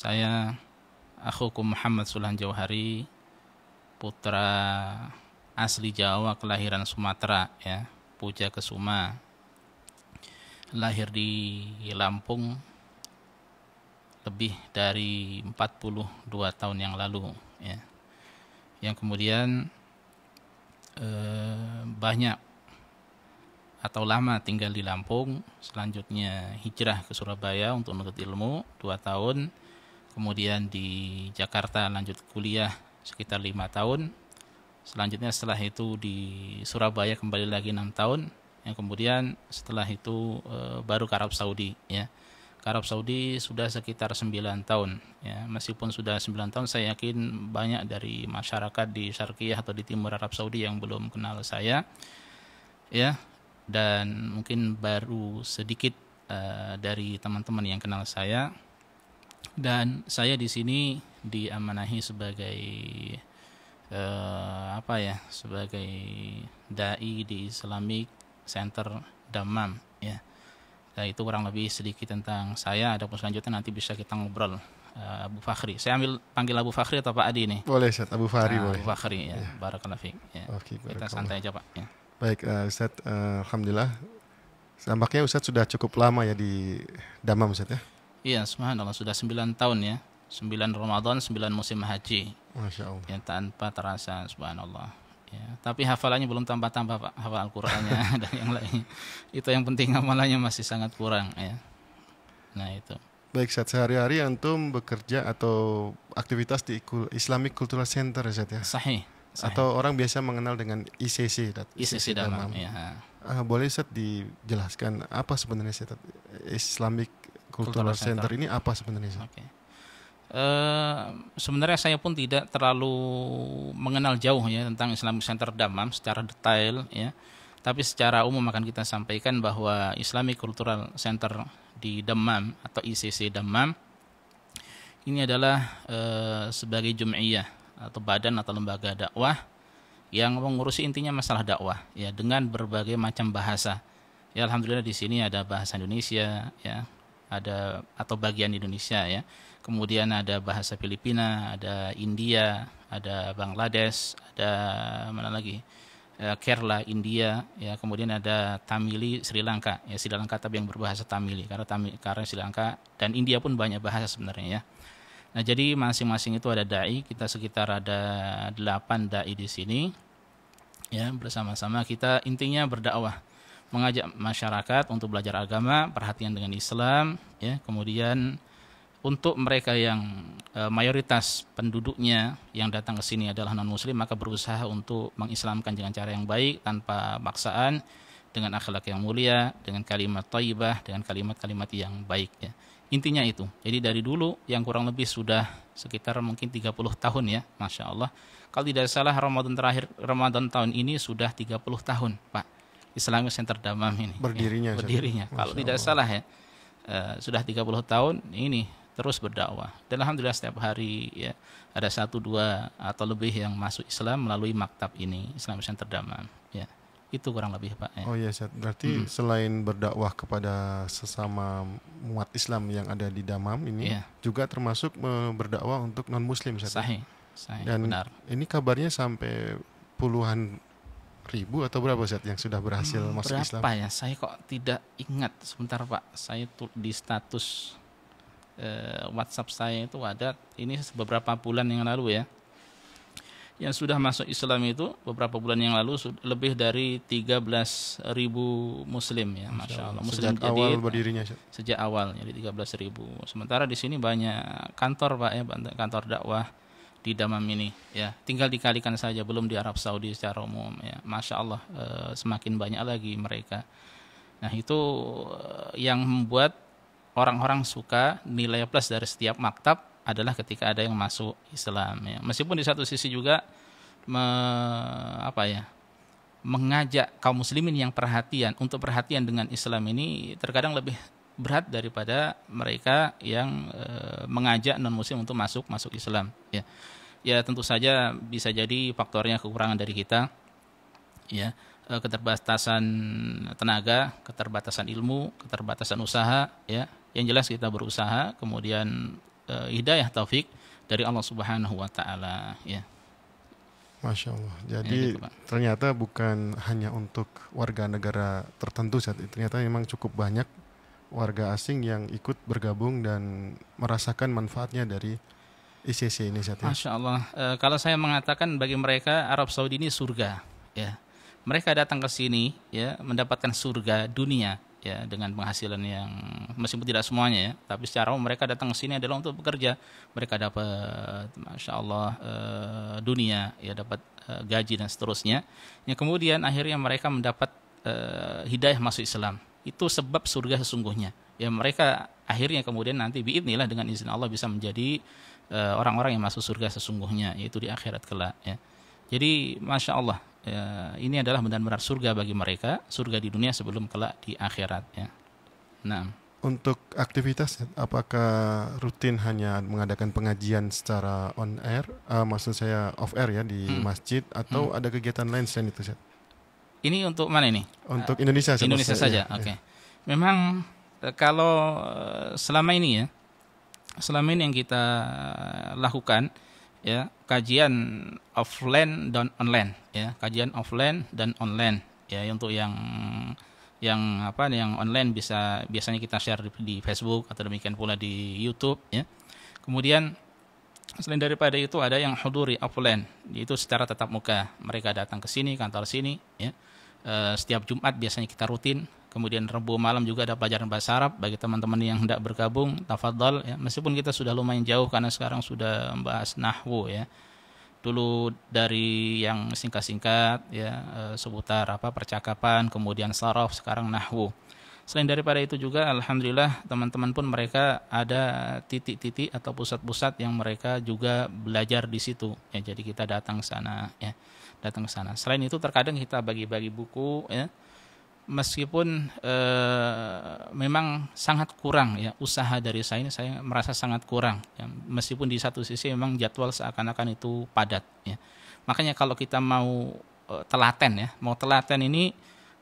Saya akhukum Muhammad Sulhan Jauhari, putra asli Jawa kelahiran Sumatera ya, Puja Kesuma. Lahir di Lampung lebih dari 42 tahun yang lalu ya. Yang kemudian banyak atau lama tinggal di Lampung, selanjutnya hijrah ke Surabaya untuk menuntut ilmu 2 tahun, kemudian di Jakarta lanjut kuliah sekitar 5 tahun, selanjutnya setelah itu di Surabaya kembali lagi 6 tahun, yang kemudian setelah itu baru ke Arab Saudi ya. Ke Arab Saudi sudah sekitar 9 tahun ya. Meskipun sudah 9 tahun, saya yakin banyak dari masyarakat di Syarqiyah atau di timur Arab Saudi yang belum kenal saya ya, dan mungkin baru sedikit dari teman-teman yang kenal saya. Dan saya di sini diamanahi sebagai sebagai dai di Islamic Center Dammam ya. Nah, itu kurang lebih sedikit tentang saya. Adapun selanjutnya nanti bisa kita ngobrol. Abu Fakhri. Saya panggil Abu Fakhri atau Pak Adi nih? Boleh Ustaz, Abu Fahri boleh. Abu Fakhri ya. Barakallahu fiik ya. Oke, Kita barakallah. santai aja Pak ya. Baik Ustaz, alhamdulillah. Tampaknya Ustaz sudah cukup lama ya di Damam Ustaz ya. Iya, subhanallah sudah 9 tahun ya. 9 Ramadan, 9 musim haji. Masya Allah. Ya, tanpa terasa, subhanallah. Ya, tapi hafalannya belum tambah-tambah Pak, hafal Al-Qur'annya dan yang lain. Itu yang penting, hafalannya masih sangat kurang ya. Nah, itu. Baik Ustaz, sehari-hari antum bekerja atau aktivitas di Islamic Cultural Center Ustaz ya. Sahih. Atau orang biasa mengenal dengan ICC, ICC Damam ya. Boleh Ustaz dijelaskan apa sebenarnya Ustaz, Islamic Cultural Center ini apa sebenarnya Ustaz? Oke. Sebenarnya saya pun tidak terlalu mengenal jauh ya tentang Islamic Center Dammam secara detail ya. Tapi secara umum akan kita sampaikan bahwa Islamic Cultural Center di Dammam atau ICC Dammam ini adalah sebagai jum'iyah atau badan atau lembaga dakwah yang mengurusi intinya masalah dakwah ya, dengan berbagai macam bahasa. Ya, alhamdulillah di sini ada bahasa Indonesia ya, ada atau bagian Indonesia ya. Kemudian ada bahasa Filipina, ada India, ada Bangladesh, ada mana lagi? Kerala, India, ya. Kemudian ada Tamili, Sri Lanka, ya, Sri Lanka tapi yang berbahasa Tamili, karena Sri Lanka dan India pun banyak bahasa sebenarnya ya. Nah, jadi masing-masing itu ada dai, kita sekitar ada 8 dai di sini. Ya, bersama-sama kita intinya berdakwah, mengajak masyarakat untuk belajar agama, perhatian dengan Islam, ya. Kemudian untuk mereka yang mayoritas penduduknya yang datang ke sini adalah non-muslim, maka berusaha untuk mengislamkan dengan cara yang baik, tanpa paksaan, dengan akhlak yang mulia, dengan kalimat thayyibah, dengan kalimat-kalimat yang baik ya. Intinya itu. Jadi dari dulu yang kurang lebih sudah sekitar mungkin 30 tahun ya, Masya Allah. Kalau tidak salah Ramadan tahun ini sudah 30 tahun Pak, Islamic Center Dammam ini Berdirinya. ya, berdirinya. Kalau tidak salah ya, sudah 30 tahun ini terus berdakwah. Dan alhamdulillah setiap hari ya ada 1, 2 atau lebih yang masuk Islam melalui maktab ini, Islamic Center Dammam ya. Itu kurang lebih Pak ya. Oh iya Ustaz, berarti selain berdakwah kepada sesama umat Islam yang ada di Dammam ini, juga termasuk berdakwah untuk non-muslim Ustaz. Sahih, dan benar. Ini kabarnya sampai puluhan ribu atau berapa Ustaz yang sudah berhasil masuk Islam? Berapa ya? Saya kok tidak ingat. Sebentar Pak, saya di status WhatsApp saya itu ada ini beberapa bulan yang lalu ya. Yang sudah masuk Islam itu beberapa bulan yang lalu lebih dari 13.000 muslim ya, Masya Allah. Muslim sejak awal berdirinya. Sejak awal jadi 13.000. Sementara di sini banyak kantor Pak ya, kantor dakwah di Dammam ini ya. Tinggal dikalikan saja, belum di Arab Saudi secara umum ya. Masya Allah, semakin banyak lagi mereka. Nah, itu yang membuat orang-orang suka nilai plus dari setiap maktab adalah ketika ada yang masuk Islam ya. Meskipun di satu sisi juga mengajak kaum muslimin yang perhatian dengan Islam ini terkadang lebih berat daripada mereka yang mengajak non muslim untuk masuk Islam ya. Ya tentu saja bisa jadi faktornya kekurangan dari kita ya, keterbatasan tenaga, keterbatasan ilmu, keterbatasan usaha ya. Yang jelas kita berusaha, kemudian hidayah taufik dari Allah Subhanahu wa taala ya. Masya Allah. Jadi ya, gitu, ternyata bukan hanya untuk warga negara tertentu, ternyata memang cukup banyak warga asing yang ikut bergabung dan merasakan manfaatnya dari ICC ini, Ustaz. Masya Allah. Kalau saya mengatakan bagi mereka Arab Saudi ini surga, ya. Mereka datang ke sini, ya, mendapatkan surga dunia, ya, dengan penghasilan yang meskipun tidak semuanya, ya, tapi secara umum mereka datang ke sini adalah untuk bekerja. Mereka dapat, Masya Allah, dunia, ya, dapat gaji dan seterusnya. Ya, kemudian akhirnya mereka mendapat hidayah masuk Islam. Itu sebab surga sesungguhnya. Ya, mereka akhirnya kemudian nanti biidznillah dengan izin Allah bisa menjadi orang-orang yang masuk surga sesungguhnya, yaitu di akhirat kelak. Ya. Jadi Masya Allah, ya, ini adalah benar-benar surga bagi mereka, surga di dunia sebelum kelak di akhirat. Ya. Nah, untuk aktivitas, apakah rutin hanya mengadakan pengajian secara on air, maksud saya off air ya di masjid, atau ada kegiatan lain selain itu, Ustaz? Ini untuk mana ini? Untuk Indonesia. Indonesia saja. Oke. Okay. Memang kalau selama ini ya, selama ini yang kita lakukan, ya, kajian offline dan online, ya, kajian offline dan online, ya, untuk yang online biasanya kita share di Facebook atau demikian pula di YouTube, ya. Kemudian selain daripada itu ada yang huduri offline, yaitu secara tatap muka, mereka datang ke sini, kantor sini, ya. Setiap Jumat biasanya kita rutin. Kemudian Rabu malam juga ada pelajaran bahasa Arab bagi teman-teman yang hendak bergabung, tafadhol, ya. Meskipun kita sudah lumayan jauh karena sekarang sudah membahas nahwu, ya. Dulu dari yang singkat-singkat, ya, seputar percakapan, kemudian saraf, sekarang nahwu. Selain daripada itu juga alhamdulillah teman-teman pun mereka ada titik-titik atau pusat-pusat yang mereka juga belajar di situ, ya. Jadi kita datang ke sana, ya. Datang ke sana. Selain itu terkadang kita bagi-bagi buku, ya. Meskipun memang sangat kurang, ya, usaha dari saya ini, saya merasa sangat kurang, ya. Meskipun di satu sisi memang jadwal seakan-akan itu padat, ya. Makanya kalau kita mau telaten, ya, mau telaten ini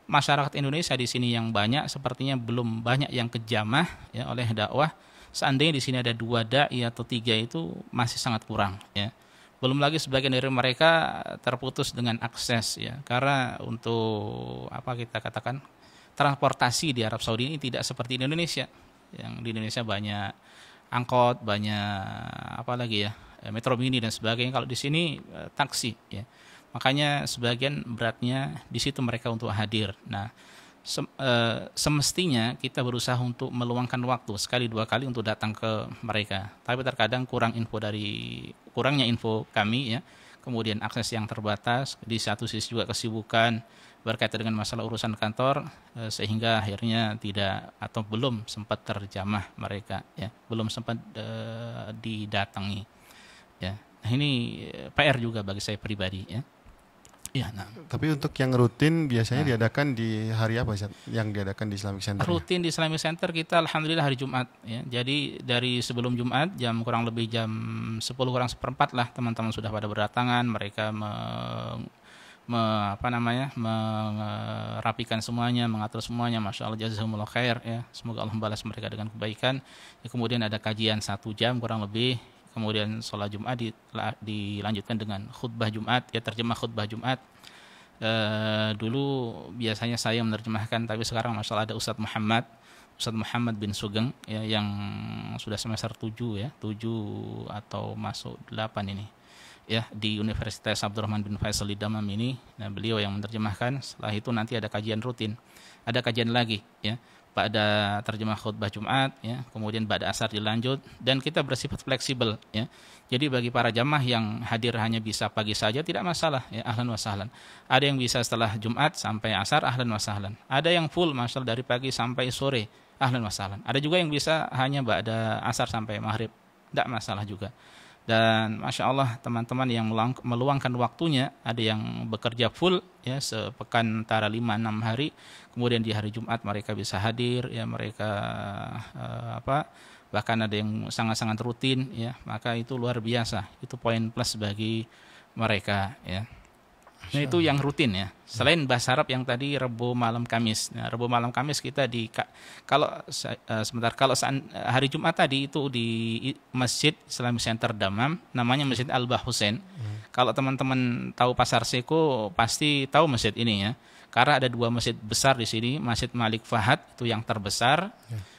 masyarakat Indonesia di sini yang banyak sepertinya belum banyak yang kejamah, ya, oleh dakwah. Seandainya di sini ada 2 dai atau 3 itu masih sangat kurang, ya. Belum lagi sebagian dari mereka terputus dengan akses, ya, karena untuk kita katakan transportasi di Arab Saudi ini tidak seperti di Indonesia. Yang di Indonesia banyak angkot, banyak metro mini dan sebagainya. Kalau di sini taksi, ya. Makanya sebagian beratnya di situ mereka untuk hadir. Nah, semestinya kita berusaha untuk meluangkan waktu sekali 2 kali untuk datang ke mereka. Tapi terkadang kurangnya info kami, ya. Kemudian akses yang terbatas, di satu sisi juga kesibukan berkaitan dengan masalah urusan kantor, sehingga akhirnya tidak atau belum sempat terjamah mereka, ya. Belum sempat didatangi, ya. Nah, ini PR juga bagi saya pribadi, ya. Ya, nah. Tapi untuk yang rutin biasanya diadakan di hari apa, Ustaz? Yang diadakan di Islamic Center? Rutin di Islamic Center kita alhamdulillah hari Jumat, ya. Jadi dari sebelum Jumat kurang lebih jam 10 kurang seperempat lah teman-teman sudah pada berdatangan. Mereka merapikan semuanya, mengatur semuanya. Masya Allah, jazakumullah khair, ya. Semoga Allah membalas mereka dengan kebaikan. Ya, kemudian ada kajian 1 jam kurang lebih. Kemudian sholat Jumat dilanjutkan dengan khutbah Jumat, ya, terjemah khutbah Jumat. Dulu biasanya saya menerjemahkan, tapi sekarang Masya Allah ada Ustadz Muhammad bin Sugeng, ya, yang sudah semester 7, ya, 7 atau masuk 8 ini, ya, di Universitas Abdurrahman bin Faisal di Dammam ini. Nah, beliau yang menerjemahkan. Setelah itu nanti ada kajian rutin, ada kajian lagi, ya, pada terjemah khutbah Jumat, ya, kemudian pada asar dilanjut, dan kita bersifat fleksibel, ya. Jadi bagi para jamaah yang hadir hanya bisa pagi saja tidak masalah, ya, ahlan wa sahlan. Ada yang bisa setelah Jumat sampai asar, ahlan wa sahlan. Ada yang full masalah dari pagi sampai sore, ahlan wa sahlan. Ada juga yang bisa hanya pada asar sampai maghrib, tidak masalah juga. Dan Masya Allah teman-teman yang meluangkan waktunya, ada yang bekerja full, ya, sepekan antara 5-6 hari, kemudian di hari Jumat mereka bisa hadir, ya, mereka bahkan ada yang sangat-sangat rutin, ya, maka itu luar biasa, itu poin plus bagi mereka, ya. Nah, itu yang rutin ya. Selain bahasa Arab yang tadi Rabu malam Kamis. Nah, Rabu malam Kamis kita kalau hari Jumat tadi itu di Masjid Islamic Center Dammam, namanya Masjid Al-Bah Hussein. Kalau teman-teman tahu Pasar Seko pasti tahu masjid ini ya. Karena ada dua masjid besar di sini, Masjid Malik Fahad itu yang terbesar.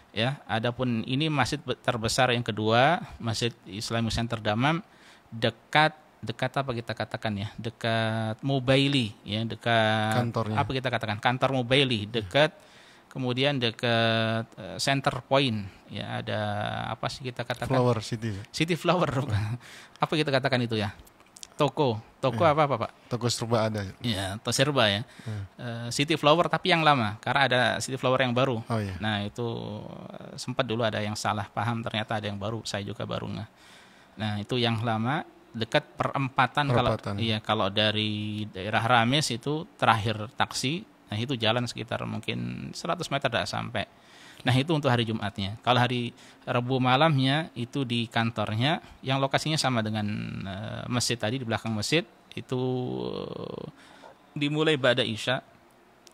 Ya, adapun ini masjid terbesar yang kedua, Masjid Islamic Center Dammam, dekat apa kita katakan ya, dekat Mobaili ya, dekat kantornya. Apa kita katakan, kantor Mobaili, dekat kemudian dekat Center Point ya, ada apa sih kita katakan, Flower City. City Flower apa kita katakan itu ya, toko apa Pak? Toko serba ada ya, toko serba ya. City Flower tapi yang lama, karena ada City Flower yang baru. Iya. Nah itu sempat dulu ada yang salah paham, ternyata ada yang baru, saya juga baru nggak. Nah itu yang lama, dekat perempatan. Kalau dari daerah Rames itu terakhir taksi, nah itu jalan sekitar mungkin 100 meter dah sampai. Nah itu untuk hari Jumatnya. Kalau hari Rabu malamnya itu di kantornya, yang lokasinya sama dengan masjid tadi, di belakang masjid itu dimulai ba'da Isya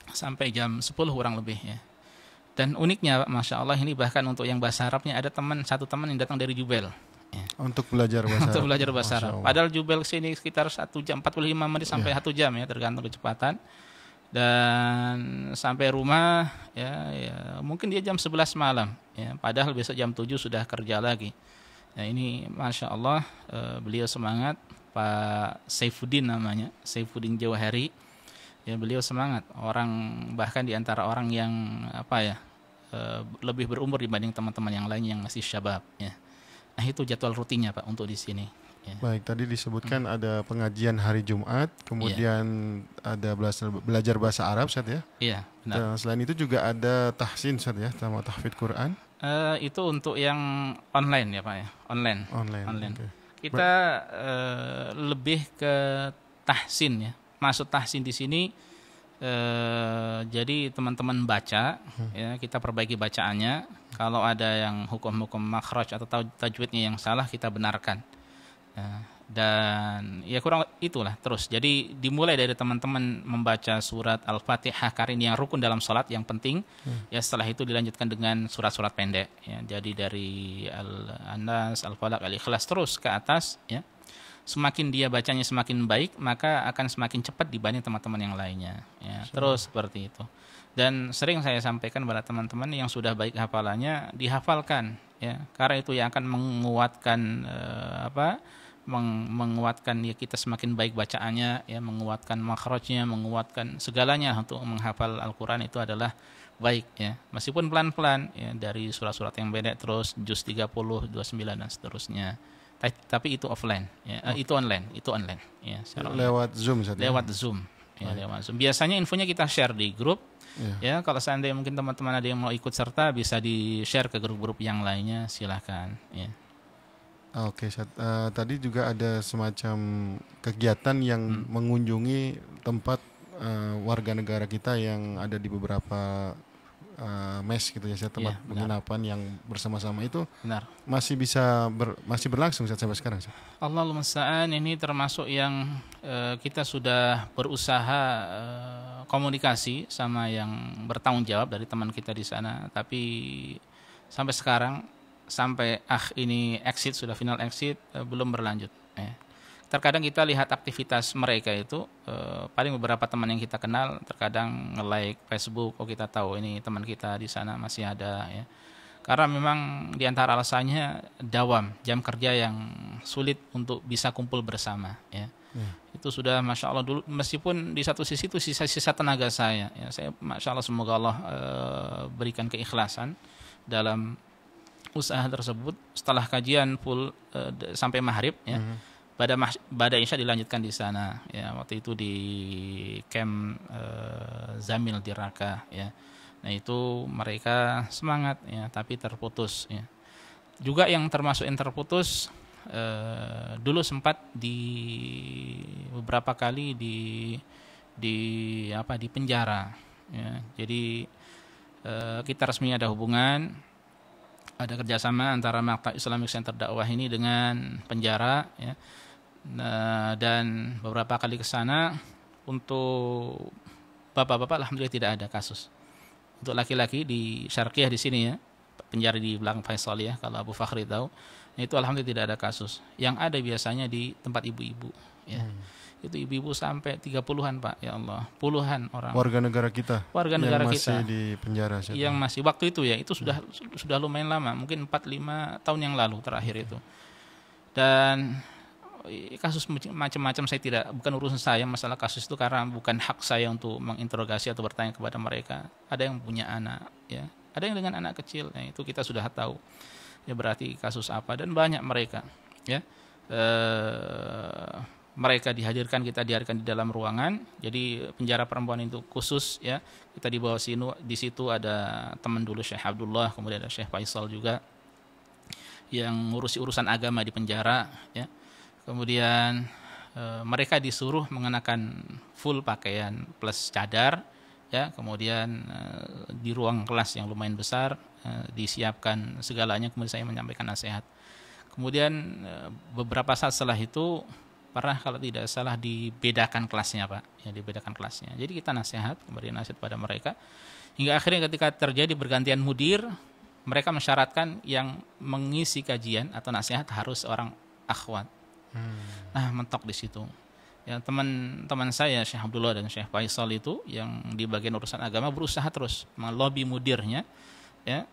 sampai jam 10 kurang lebih ya. Dan uniknya Masya Allah, ini bahkan untuk yang bahasa Arabnya ada satu teman yang datang dari Jubel. Untuk belajar bahasa Arab. Untuk belajar bahasa Arab. Padahal Jubel sini sekitar 1 jam 45 menit sampai 1 jam ya, tergantung kecepatan. Dan sampai rumah ya mungkin dia jam 11 malam ya, padahal besok jam 7 sudah kerja lagi. Nah ini Masya Allah, beliau semangat, Pak Saifuddin namanya, Saifuddin Jawahari. Ya beliau semangat, bahkan di antara orang yang lebih berumur dibanding teman-teman yang lain yang masih syabab ya. Nah itu jadwal rutinnya Pak untuk di sini. Ya. Baik, tadi disebutkan ada pengajian hari Jumat, kemudian ada belajar bahasa Arab, Ustaz ya? Iya, benar. Dan selain itu juga ada tahsin, Ustaz ya, sama tahfidz Quran. Itu untuk yang online ya Pak ya, online. Okay. Kita lebih ke tahsin ya. Maksud tahsin di sini jadi teman-teman baca ya, kita perbaiki bacaannya. Kalau ada yang hukum-hukum makhraj atau tajwidnya yang salah, kita benarkan. Dan ya kurang itulah terus. Jadi dimulai dari teman-teman membaca surat Al-Fatihah karena ini yang rukun dalam salat yang penting. Ya setelah itu dilanjutkan dengan surat-surat pendek ya. Jadi dari Al-Nas, Al-Falaq, Al-Ikhlas terus ke atas ya. Semakin dia bacanya semakin baik, maka akan semakin cepat dibanding teman-teman yang lainnya ya. Terus seperti itu. Dan sering saya sampaikan kepada teman-teman yang sudah baik hafalannya, dihafalkan ya. Karena itu yang akan menguatkan menguatkan ya, kita semakin baik bacaannya ya, menguatkan makhrajnya, menguatkan segalanya untuk menghafal Al-Qur'an itu adalah baik ya. Meskipun pelan-pelan ya, dari surat-surat yang pendek terus juz 30, 29 dan seterusnya. Tapi itu offline ya. Itu online ya, lewat Zoom saja. Lewat Zoom ya, lewat Zoom. Biasanya infonya kita share di grup. Ya, kalau seandainya mungkin teman-teman ada yang mau ikut serta, bisa di-share ke grup-grup yang lainnya, silahkan ya. Oke, tadi juga ada semacam kegiatan yang mengunjungi tempat warga negara kita yang ada di beberapa mes gitu ya, tempat penginapan yang bersama-sama itu. Benar. Masih berlangsung sampai sekarang. Allahul musta'an, ini termasuk yang kita sudah berusaha komunikasi sama yang bertanggung jawab dari teman kita di sana, tapi sampai sekarang ini sudah final exit belum berlanjut ya. Terkadang kita lihat aktivitas mereka itu paling beberapa teman yang kita kenal terkadang nge-like Facebook, kita tahu ini teman kita di sana masih ada ya. Karena memang di antara alasannya jam kerja yang sulit untuk bisa kumpul bersama ya. Itu sudah Masya Allah dulu, meskipun di satu sisi itu sisa-sisa tenaga saya ya. Saya Masya Allah, semoga Allah berikan keikhlasan dalam usaha tersebut. Setelah kajian full sampai maghrib ya, pada Isya dilanjutkan di sana ya. Waktu itu di camp Zamil di Raqqa ya. Nah itu mereka semangat ya, tapi terputus ya. Juga yang termasuk yang terputus dulu sempat beberapa kali di penjara ya. Jadi kita resmi ada hubungan, ada kerjasama antara Maktab Islamic Center Dakwah ini dengan penjara ya. Dan beberapa kali ke sana untuk bapak-bapak alhamdulillah tidak ada kasus. Untuk laki-laki di Syarqiyah di sini ya, penjara di belakang Faisal ya, kalau Abu Fakhri tahu, itu alhamdulillah tidak ada kasus. Yang ada biasanya di tempat ibu-ibu ya. Itu ibu-ibu sampai 30-an Pak, ya Allah, puluhan orang warga negara kita yang masih kita di penjara yang masih waktu itu ya, itu sudah lumayan lama, mungkin 4-5 tahun yang lalu terakhir itu. Dan kasus macam-macam saya tidak, bukan urusan saya masalah kasus itu, karena bukan hak saya untuk menginterogasi atau bertanya kepada mereka. Ada yang punya anak ya, ada yang dengan anak kecil, nah itu kita sudah tahu ya berarti kasus apa, dan banyak mereka ya. Mereka dihadirkan, kita dihadirkan di dalam ruangan. Jadi penjara perempuan itu khusus ya. Kita di bawah sini, di situ ada teman dulu Syekh Abdullah, kemudian ada Syekh Faisal juga yang ngurusi urusan agama di penjara ya. Kemudian mereka disuruh mengenakan full pakaian plus cadar ya. Kemudian di ruang kelas yang lumayan besar disiapkan segalanya, kemudian saya menyampaikan nasihat. Kemudian beberapa saat setelah itu pernah kalau tidak salah dibedakan kelasnya Pak ya, dibedakan kelasnya. Jadi kita nasihat, kemudian nasihat pada mereka, hingga akhirnya ketika terjadi bergantian mudir, mereka mensyaratkan yang mengisi kajian atau nasihat harus orang akhwat. Nah mentok di situ ya. Teman-teman saya Syekh Abdullah dan Syekh Faisal itu yang di bagian urusan agama berusaha terus melobi mudirnya ya.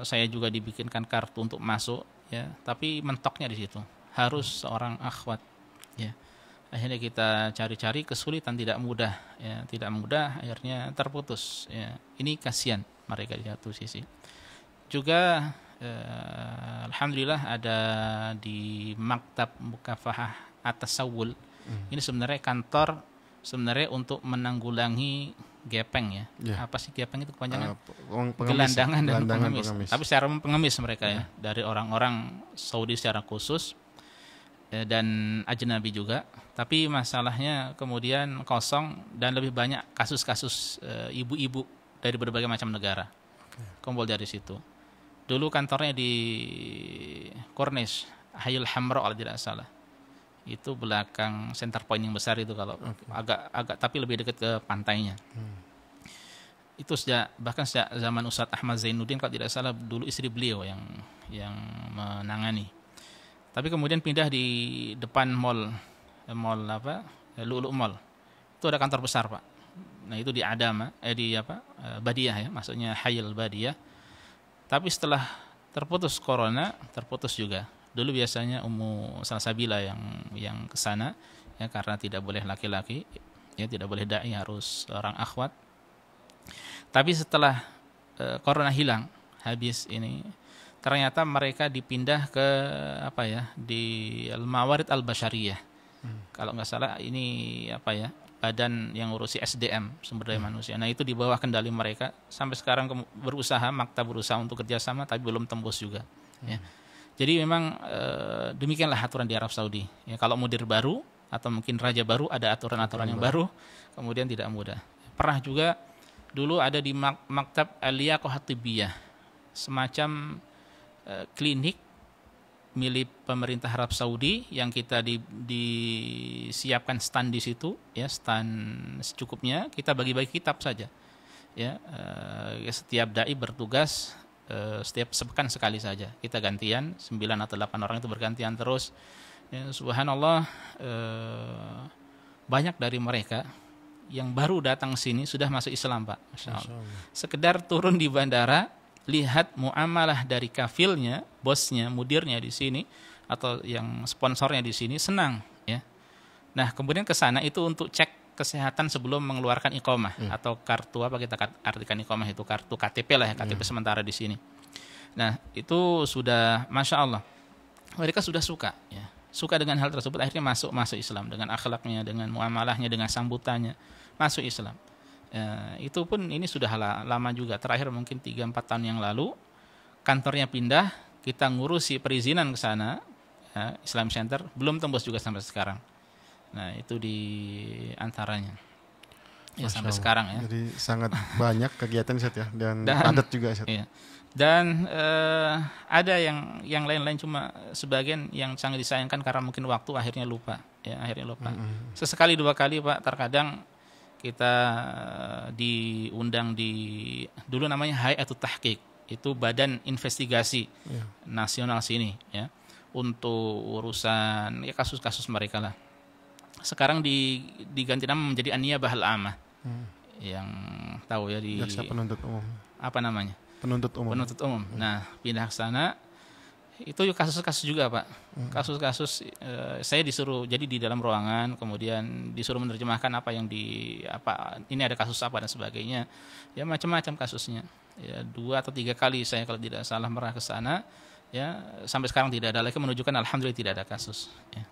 Saya juga dibikinkan kartu untuk masuk ya, tapi mentoknya di situ harus seorang akhwat ya. Akhirnya kita cari-cari, kesulitan, tidak mudah ya, tidak mudah, akhirnya terputus ya. Ini kasihan mereka di satu sisi. Juga alhamdulillah ada di Maktab Mukafahah At-Tasawwul. Ini sebenarnya kantor sebenarnya untuk menanggulangi gepeng ya. Apa sih gepeng itu kepanjangan? Gelandangan dan pengemis. Tapi secara pengemis mereka ya, dari orang-orang Saudi secara khusus dan ajnabi juga. Tapi masalahnya kemudian kosong, dan lebih banyak kasus-kasus ibu-ibu dari berbagai macam negara kumpul dari situ. Dulu kantornya di Corniche, Hayul Hamra kalau tidak salah. Itu belakang center point yang besar itu, kalau agak tapi lebih dekat ke pantainya. Itu bahkan sejak zaman Ustadz Ahmad Zainuddin kalau tidak salah, dulu istri beliau yang menangani. Tapi kemudian pindah di depan mall Lu'lu' Mall. Itu ada kantor besar Pak. Nah itu di Adama, Badiah ya, maksudnya Hayil Badiah. Tapi setelah terputus corona, terputus juga. Dulu biasanya Ummu Salsabila yang ke sana ya, karena tidak boleh laki-laki ya, tidak boleh dai, harus orang akhwat. Tapi setelah corona hilang, habis ini, ternyata mereka dipindah ke di Al-Mawarid Al-Basyariyah. Kalau nggak salah ini badan yang ngurusi SDM, sumber daya manusia. Nah itu di bawah kendali mereka. Sampai sekarang maktab berusaha untuk kerjasama, tapi belum tembus juga. Ya. Jadi memang demikianlah aturan di Arab Saudi. Ya, kalau mudir baru atau mungkin raja baru, ada aturan-aturan yang baru, kemudian tidak mudah. Pernah juga dulu ada di Maktab Al-Liaqah Tibbiyah, semacam klinik milik pemerintah Arab Saudi yang kita disiapkan stand di situ ya, stand secukupnya, kita bagi-bagi kitab saja ya. Setiap dai bertugas setiap sepekan sekali saja, kita gantian 9 atau 8 orang itu bergantian terus ya. Subhanallah, banyak dari mereka yang baru datang sini sudah masuk Islam Pak, Masya Allah. Sekedar turun di bandara, lihat muamalah dari kafilnya, bosnya, mudirnya di sini atau yang sponsornya di sini, senang ya. Nah kemudian ke sana itu untuk cek kesehatan sebelum mengeluarkan iqamah atau kartu, kita artikan iqamah itu kartu KTP lah ya, KTP sementara di sini. Nah itu sudah Masya Allah, mereka sudah suka ya, suka dengan hal tersebut, akhirnya masuk Islam dengan akhlaknya, dengan muamalahnya, dengan sambutannya, masuk Islam. Itu pun ini sudah lama juga, terakhir mungkin 3-4 tahun yang lalu kantornya pindah, kita ngurusi perizinan ke sana ya, Islam Center, belum tembus juga sampai sekarang. Nah itu di antaranya ya, sampai sekarang ya. Jadi sangat banyak kegiatan Ustaz ya, dan padat juga Ustaz. Iya. Dan ada yang lain-lain, cuma sebagian yang sangat disayangkan karena mungkin waktu akhirnya lupa ya akhirnya lupa. Sesekali dua kali Pak, terkadang kita diundang di dulu namanya Hay'atut Tahqiq, itu badan investigasi nasional sini ya, untuk urusan ya kasus-kasus mereka lah. Sekarang diganti nama menjadi An-Niyabah Al-Amah. Yang tahu ya, di Jaksa Penuntut Umum. Apa namanya? Penuntut Umum. Penuntut Umum. Nah, pindah ke sana. Itu kasus-kasus juga Pak. Kasus-kasus saya disuruh jadi di dalam ruangan, kemudian disuruh menerjemahkan apa yang ini ada kasus apa dan sebagainya. Ya macam-macam kasusnya. Ya 2 atau 3 kali saya kalau tidak salah merah ke sana. Ya sampai sekarang tidak ada lagi, menunjukkan alhamdulillah tidak ada kasus. Ya.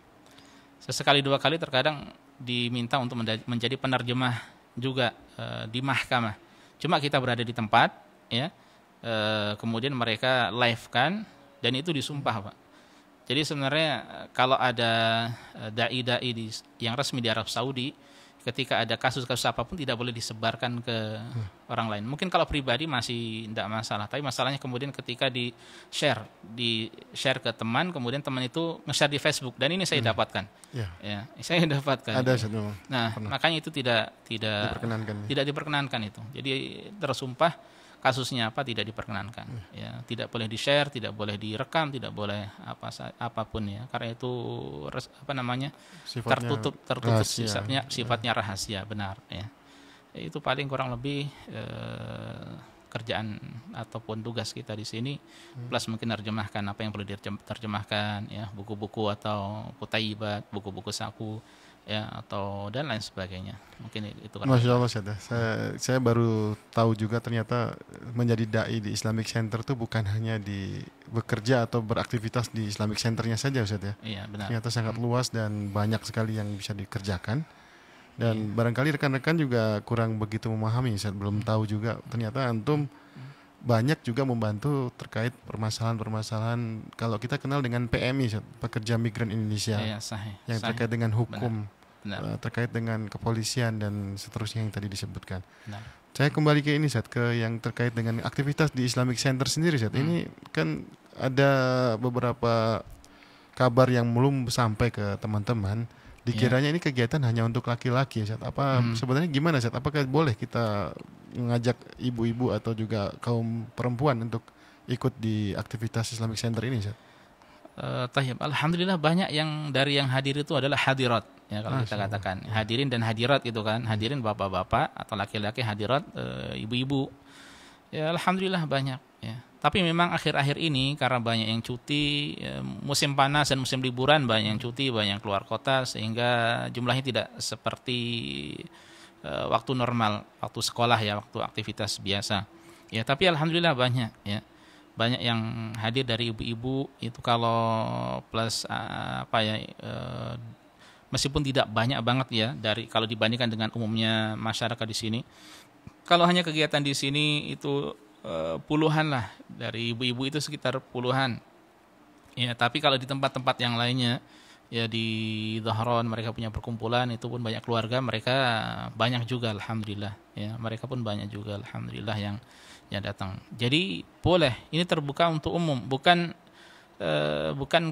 Sesekali 2 kali terkadang diminta untuk menjadi penerjemah juga di mahkamah. Cuma kita berada di tempat, ya. Kemudian mereka live kan. Dan itu disumpah Pak. Jadi sebenarnya kalau ada dai-dai yang resmi di Arab Saudi, ketika ada kasus-kasus apapun tidak boleh disebarkan ke orang lain. Mungkin kalau pribadi masih tidak masalah, tapi masalahnya kemudian ketika di-share ke teman, kemudian teman itu nge-share di Facebook, dan ini saya dapatkan. Ya, saya dapatkan. Ada satu. Nah, makanya itu tidak diperkenankan itu. Jadi tersumpah kasusnya apa tidak diperkenankan, ya tidak boleh di-share, tidak boleh direkam, tidak boleh apapun ya, karena itu tertutup sifatnya rahasia, benar ya. Itu paling kurang lebih kerjaan ataupun tugas kita di sini, plus mungkin terjemahkan apa yang perlu diterjemahkan ya, buku-buku atau kutaibat, buku-buku saku ya, atau dan lain sebagainya. Mungkin itu kan. Masya Allah Ustaz. Saya baru tahu juga ternyata menjadi dai di Islamic Center itu bukan hanya bekerja atau beraktivitas di Islamic Centernya saja Ustaz ya. Iya, benar. Ternyata sangat luas dan banyak sekali yang bisa dikerjakan. Dan barangkali rekan-rekan juga kurang begitu memahami Ustaz, belum tahu juga ternyata antum banyak juga membantu terkait permasalahan-permasalahan kalau kita kenal dengan PMI, pekerja migran Indonesia, yang terkait dengan hukum, terkait dengan kepolisian dan seterusnya yang tadi disebutkan. Benar. Saya kembali ke ini ke yang terkait dengan aktivitas di Islamic Center sendiri Ini kan ada beberapa kabar yang belum sampai ke teman-teman. Dikiranya ini kegiatan hanya untuk laki-laki, apa sebenarnya gimana, Apakah boleh kita mengajak ibu-ibu atau juga kaum perempuan untuk ikut di aktivitas Islamic Center ini, Alhamdulillah banyak yang hadir itu adalah hadirat, ya kalau kita katakan hadirin dan hadirat itu kan, hadirin bapak-bapak atau laki-laki, hadirat ibu-ibu. Ya alhamdulillah banyak ya. Tapi memang akhir-akhir ini karena banyak yang cuti, musim panas dan musim liburan, banyak yang cuti, banyak yang keluar kota, sehingga jumlahnya tidak seperti waktu normal, waktu sekolah ya, waktu aktivitas biasa. Ya, tapi alhamdulillah banyak ya. Banyak yang hadir dari ibu-ibu itu, kalau plus meskipun tidak banyak banget ya kalau dibandingkan dengan umumnya masyarakat di sini. Kalau hanya kegiatan di sini itu puluhan lah, dari ibu-ibu itu sekitar puluhan. Ya, tapi kalau di tempat-tempat yang lainnya, ya di Dhahran mereka punya perkumpulan, itu pun banyak keluarga, mereka banyak juga alhamdulillah. Ya, mereka pun banyak juga alhamdulillah yang datang. Jadi boleh, ini terbuka untuk umum, bukan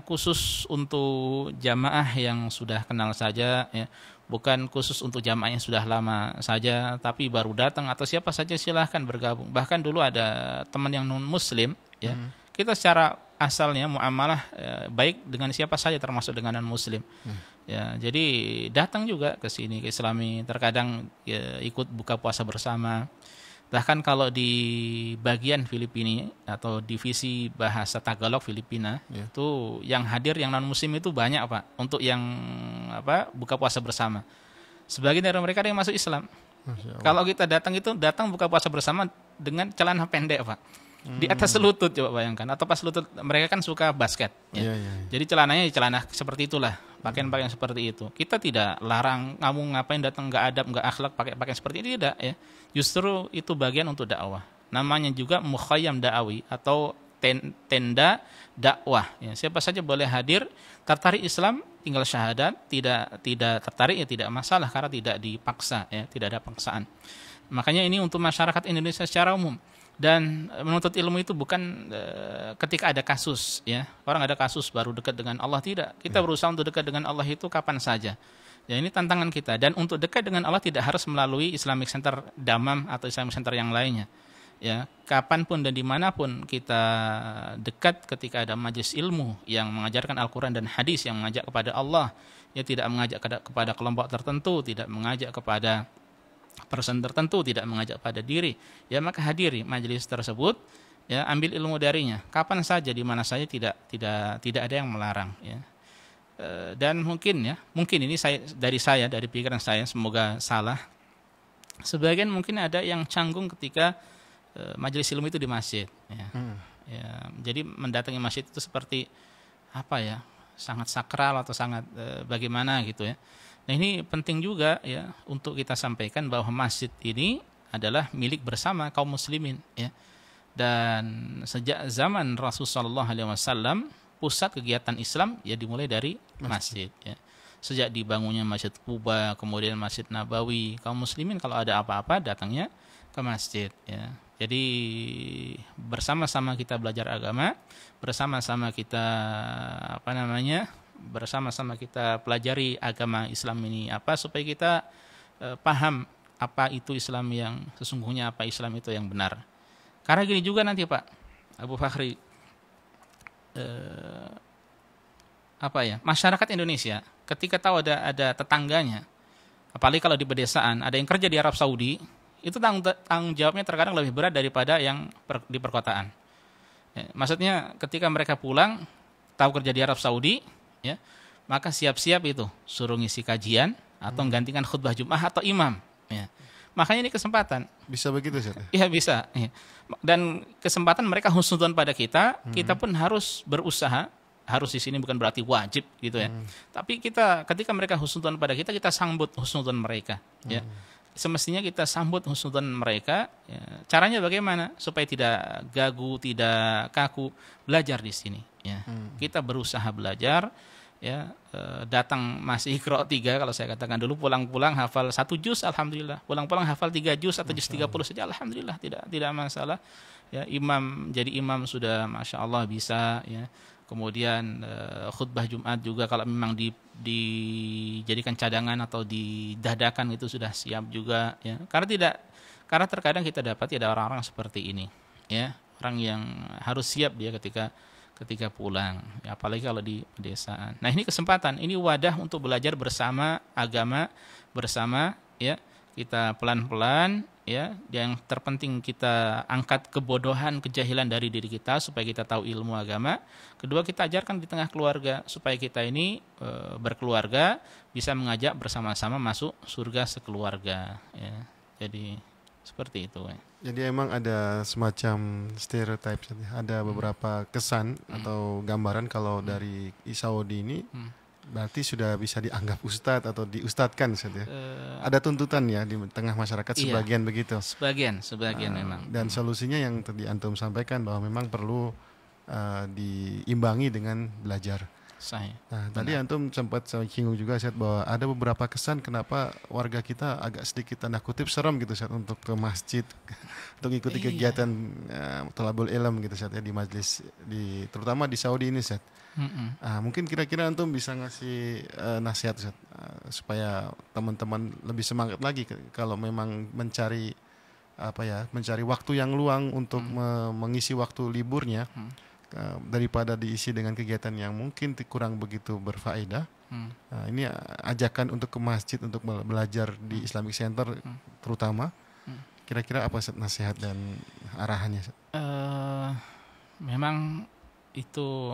khusus untuk jamaah yang sudah kenal saja ya. Bukan khusus untuk jamaah yang sudah lama saja, tapi baru datang atau siapa saja silahkan bergabung. Bahkan dulu ada teman yang non muslim ya. Kita secara asalnya muamalah baik dengan siapa saja termasuk dengan non muslim. Ya, jadi datang juga ke sini ke Islami, terkadang ya, ikut buka puasa bersama. Bahkan kalau di bagian Filipina atau divisi bahasa Tagalog Filipina, itu yang hadir yang non muslim itu banyak Pak, untuk yang buka puasa bersama. Sebagian dari mereka ada yang masuk Islam. Kalau kita datang buka puasa bersama dengan celana pendek Pak, di atas lutut, coba bayangkan, atau pas lutut. Mereka kan suka basket ya. Jadi celananya celana seperti itulah, pakaian-pakaian seperti itu. Kita tidak larang kamu ngapain datang nggak adab, nggak akhlak, pakai pakaian seperti itu, tidak ya. Justru itu bagian untuk dakwah. Namanya juga mukhayyam da'awi atau tenda dakwah ya. Siapa saja boleh hadir, tertarik Islam tinggal syahadat, tidak tertarik ya tidak masalah, karena tidak dipaksa ya, tidak ada paksaan. Makanya ini untuk masyarakat Indonesia secara umum. Dan menuntut ilmu itu bukan ketika ada kasus, ya. Orang ada kasus baru dekat dengan Allah, tidak. Kita berusaha untuk dekat dengan Allah itu kapan saja. Ya, ini tantangan kita. Dan untuk dekat dengan Allah tidak harus melalui Islamic Center Dammam atau Islamic Center yang lainnya. Ya, kapanpun dan dimanapun kita dekat ketika ada majelis ilmu yang mengajarkan Al-Quran dan hadis yang mengajak kepada Allah, ya, tidak mengajak kepada kelompok tertentu, tidak mengajak kepada person tertentu, tidak mengajak pada diri, ya, maka hadiri majelis tersebut, ya, ambil ilmu darinya kapan saja di mana saja, tidak ada yang melarang, ya. Dan mungkin ini dari pikiran saya, semoga salah, sebagian mungkin ada yang canggung ketika majelis ilmu itu di masjid, ya. Ya, jadi mendatangi masjid itu seperti apa ya, sangat sakral atau sangat bagaimana gitu, ya. Nah, ini penting juga, ya, untuk kita sampaikan bahwa masjid ini adalah milik bersama kaum muslimin, ya. Dan sejak zaman Rasulullah SAW, pusat kegiatan Islam ya dimulai dari masjid, ya. Sejak dibangunnya Masjid Quba, kemudian Masjid Nabawi, kaum muslimin kalau ada apa-apa datangnya ke masjid, ya. Jadi bersama-sama kita belajar agama, bersama-sama kita bersama-sama kita pelajari agama Islam ini apa, supaya kita paham apa itu Islam yang sesungguhnya, apa Islam itu yang benar. Karena gini juga nanti Pak Abu Fakhri, masyarakat Indonesia ketika tahu ada tetangganya, apalagi kalau di pedesaan ada yang kerja di Arab Saudi, itu tanggung jawabnya terkadang lebih berat daripada yang di perkotaan. Ya, maksudnya ketika mereka pulang tahu kerja di Arab Saudi, ya, maka siap-siap itu suruh ngisi kajian atau menggantikan khutbah Jumat atau imam, ya. Makanya ini kesempatan. Bisa begitu, Ustaz? Iya, bisa, ya. Dan kesempatan mereka husnudzon pada kita, kita pun harus berusaha. Harus di sini bukan berarti wajib gitu, ya. Tapi ketika mereka husnudzon pada kita sambut husnudzon mereka, ya. Semestinya kita sambut husnudzon mereka, ya. Caranya bagaimana supaya tidak gagu, tidak kaku, belajar di sini, ya. Kita berusaha belajar, ya, datang masih Iqra 3 kalau saya katakan dulu, pulang-pulang hafal 1 juz alhamdulillah, pulang-pulang hafal 3 juz atau juz 30 saja alhamdulillah, tidak masalah, ya. Jadi imam sudah Masya Allah bisa, ya. Kemudian khutbah Jumat juga kalau memang dijadikan cadangan atau didadakan itu sudah siap juga, ya. Karena terkadang kita dapati ada orang-orang seperti ini, ya, orang yang harus siap dia ketika pulang, ya, apalagi kalau di pedesaan. Nah, ini kesempatan, ini wadah untuk belajar bersama agama bersama, ya. Kita pelan-pelan, ya, yang terpenting kita angkat kebodohan, kejahilan dari diri kita supaya kita tahu ilmu agama. Kedua, kita ajarkan di tengah keluarga supaya kita ini berkeluarga bisa mengajak bersama-sama masuk surga sekeluarga, ya. Jadi seperti itu, ya. Jadi emang ada semacam stereotip, ada beberapa kesan atau gambaran kalau dari Saudi ini berarti sudah bisa dianggap ustadz atau diustadkan, ya. Ada tuntutan ya di tengah masyarakat, sebagian, iya, begitu. Sebagian memang. Dan solusinya yang tadi antum sampaikan bahwa memang perlu diimbangi dengan belajar. Nah, tadi antum sempat singgung juga, Ustaz, bahwa ada beberapa kesan kenapa warga kita agak sedikit tanda kutip serem gitu, Ustaz, untuk ke masjid, untuk ikuti kegiatan thalabul ilm gitu, Ustaz, ya, di majelis, terutama di Saudi ini, Ustaz. Mungkin kira-kira antum bisa ngasih nasihat, Ustaz, supaya teman-teman lebih semangat lagi kalau memang mencari waktu yang luang untuk mengisi waktu liburnya, daripada diisi dengan kegiatan yang mungkin kurang begitu berfaedah. Ini ajakan untuk ke masjid untuk belajar di Islamic Center terutama. Kira-kira apa nasihat dan arahannya? Memang itu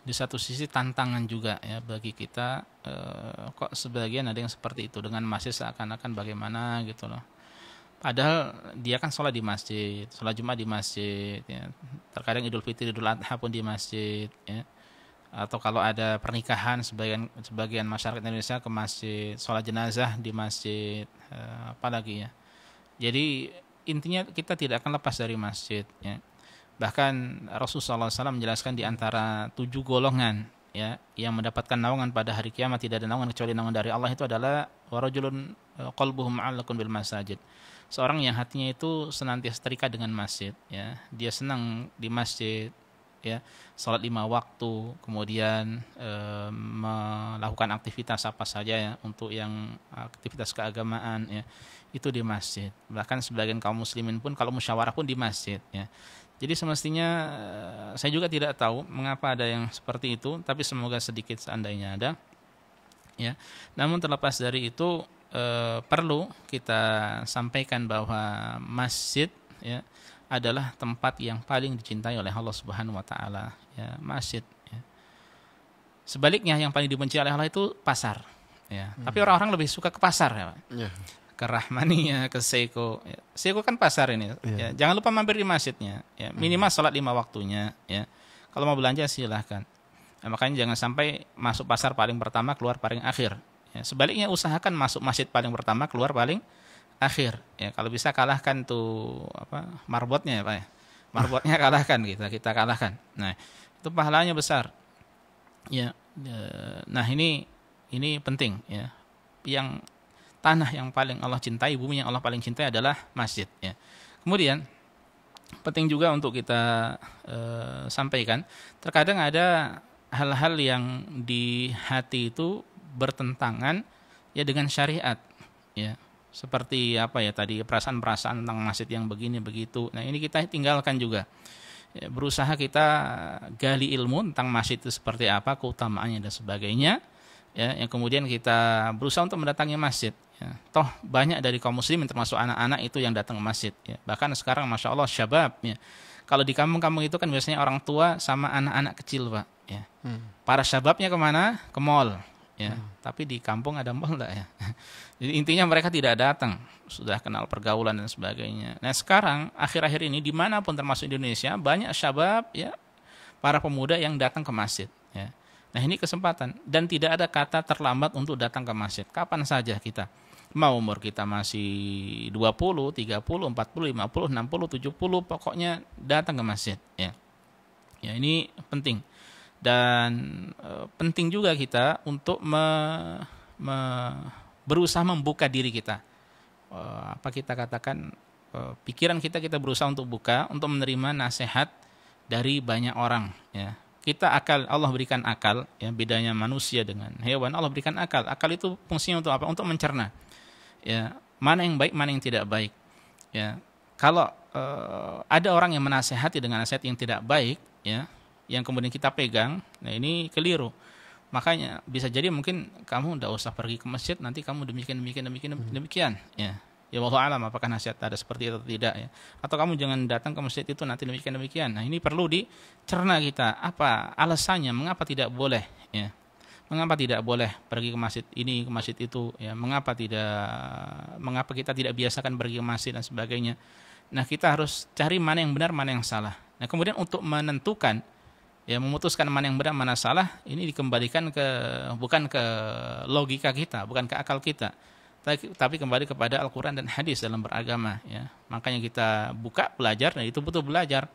di satu sisi tantangan juga, ya, bagi kita. Kok sebagian ada yang seperti itu, dengan masjid seakan-akan bagaimana gitu loh. Padahal dia kan sholat di masjid, sholat Jumat di masjid, ya. Terkadang Idul Fitri, Idul Adha pun di masjid, ya. Atau kalau ada pernikahan, sebagian masyarakat Indonesia ke masjid, sholat jenazah di masjid, apalagi, ya. Jadi intinya kita tidak akan lepas dari masjid, ya. Bahkan Rasulullah SAW menjelaskan di antara 7 golongan, ya, yang mendapatkan naungan pada hari kiamat, tidak ada naungan kecuali naungan dari Allah, itu adalah warajulun qalbuhu mu'allaqun bil masajid, seorang yang hatinya itu senantiasa terikat dengan masjid, ya, dia senang di masjid, ya, sholat 5 waktu, kemudian melakukan aktivitas apa saja ya untuk yang aktivitas keagamaan, ya, itu di masjid. Bahkan sebagian kaum muslimin pun kalau musyawarah pun di masjid, ya. Jadi semestinya saya juga tidak tahu mengapa ada yang seperti itu, tapi semoga sedikit seandainya ada, ya. Namun terlepas dari itu perlu kita sampaikan bahwa masjid, ya, adalah tempat yang paling dicintai oleh Allah Subhanahu wa taala, ya, masjid, ya. Sebaliknya yang paling dibenci oleh Allah itu pasar, ya. Tapi orang-orang lebih suka ke pasar, ya, Pak. Ya. Ke Rahmania, ke Seiko, ya. Seiko kan pasar ini, ya. Jangan lupa mampir di masjidnya, ya. Minimal sholat 5 waktunya, ya. Kalau mau belanja silahkan. Nah, makanya jangan sampai masuk pasar paling pertama keluar paling akhir, ya. Sebaliknya usahakan masuk masjid paling pertama keluar paling akhir, ya. Kalau bisa kalahkan tuh marbotnya, ya Pak, ya. Marbotnya kalahkan, kita kalahkan. Nah, itu pahalanya besar, ya. Nah, ini penting, ya. Yang tanah yang paling Allah cintai, bumi yang Allah paling cintai adalah masjid, ya. Kemudian penting juga untuk kita sampaikan, terkadang ada hal-hal yang di hati itu bertentangan, ya, dengan syariat, ya. Seperti apa ya tadi, perasaan-perasaan tentang masjid yang begini begitu. Nah, ini kita tinggalkan juga. Ya, berusaha kita gali ilmu tentang masjid itu seperti apa, keutamaannya dan sebagainya. Ya, yang kemudian kita berusaha untuk mendatangi masjid. Ya. Toh banyak dari kaum muslimin termasuk anak-anak itu yang datang ke masjid. Ya. Bahkan sekarang masya Allah syabab. Ya. Kalau di kampung-kampung itu kan biasanya orang tua sama anak-anak kecil, Pak. Ya. Para syababnya kemana? Ke mall. Ya, tapi di kampung ada mall enggak, ya? Jadi intinya mereka tidak datang, sudah kenal pergaulan dan sebagainya. Nah, sekarang akhir-akhir ini dimanapun termasuk Indonesia banyak syabab, ya, para pemuda yang datang ke masjid, ya. Nah, ini kesempatan dan tidak ada kata terlambat untuk datang ke masjid. Kapan saja kita. Mau umur kita masih 20, 30, 40, 50, 60, 70, pokoknya datang ke masjid, ya. Ya, ini penting. Dan penting juga kita untuk berusaha membuka diri kita, apa kita katakan, pikiran kita berusaha untuk buka, untuk menerima nasihat dari banyak orang, ya. Kita Allah berikan akal, ya, bedanya manusia dengan hewan, Allah berikan akal itu fungsinya untuk apa? Untuk mencerna, ya, mana yang baik, mana yang tidak baik, ya. Kalau ada orang yang menasehati dengan nasihat yang tidak baik, ya, yang kemudian kita pegang, nah ini keliru. Makanya bisa jadi mungkin kamu tidak usah pergi ke masjid, nanti kamu demikian, ya. Ya wallahu alam apakah nasihat ada seperti itu atau tidak, ya. Atau kamu jangan datang ke masjid itu nanti demikian. Nah, ini perlu dicerna kita. Apa alasannya? Mengapa tidak boleh, ya? Mengapa tidak boleh pergi ke masjid ini, ke masjid itu, ya? Mengapa kita tidak biasakan pergi ke masjid dan sebagainya. Nah, kita harus cari mana yang benar, mana yang salah. Nah, kemudian untuk menentukan, ya, memutuskan mana yang benar, mana salah, ini dikembalikan bukan ke logika kita, bukan ke akal kita, tapi kembali kepada Al-Quran dan hadis dalam beragama, ya. Makanya kita buka, belajar, dan itu betul belajar.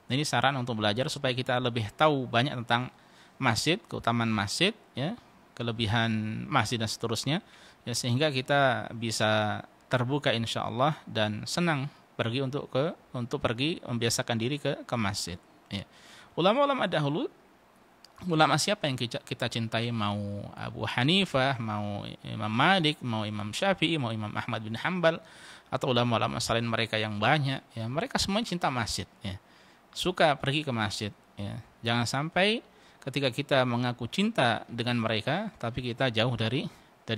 Nah, ini saran untuk belajar supaya kita lebih tahu banyak tentang masjid, keutamaan masjid, ya, kelebihan masjid dan seterusnya, ya, sehingga kita bisa terbuka insya Allah dan senang pergi untuk pergi membiasakan diri ke masjid, ya. Ulama-ulama dahulu, ulama siapa yang kita cintai, mau Abu Hanifah, mau Imam Malik, mau Imam Syafi'i, mau Imam Ahmad bin Hanbal, atau ulama-ulama selain mereka yang banyak, ya, mereka semua cinta masjid, ya. Suka pergi ke masjid, ya. Jangan sampai ketika kita mengaku cinta dengan mereka, tapi kita jauh dari